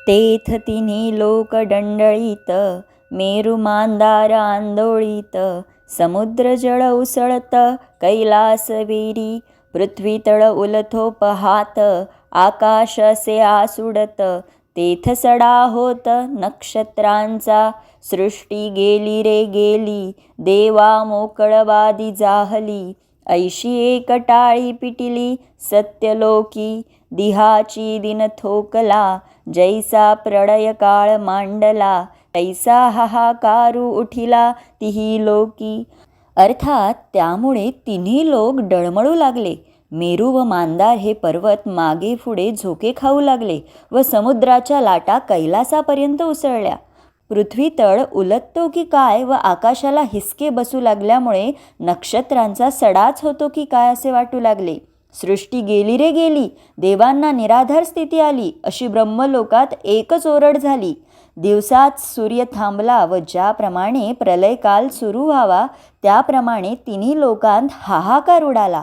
तेथ तिन्ही लोक डंडळीत, मेरु मांदार आंदोळीत. समुद्र जळ उसळत कैलास वेरी, पृथ्वी तळ उलथो पहात, आकाश असे आसुडत. तेथ सडा होत नक्षत्रांचा, सृष्टी गेली रे गेली, देवा मोकळवादी जाहली. ऐशी एकटाळी पिटिली सत्यलोकी, दिहाची दिन थोकला, जैसा प्रळय काळ मांडला. तैसा हाहाकारू उठिला तिही लोकी. अर्थात त्यामुळे तिन्ही लोक डळमळू लागले. मेरू व मांदार हे पर्वत मागे पुढे झोके खाऊ लागले व समुद्राच्या लाटा कैलासापर्यंत उसळल्या. पृथ्वी तळ उलटतो की काय व आकाशाला हिसके बसू लागल्यामुळे नक्षत्रांचा सडाच होतो की काय असे वाटू लागले. सृष्टी गेली रे गेली, देवांना निराधार स्थिती आली, अशी ब्रह्मलोकात एकच ओरड झाली. दिवसात सूर्य थांबला व ज्याप्रमाणे प्रलयकाल सुरू व्हावा त्याप्रमाणे तिन्ही लोकांत हाहाकार उडाला.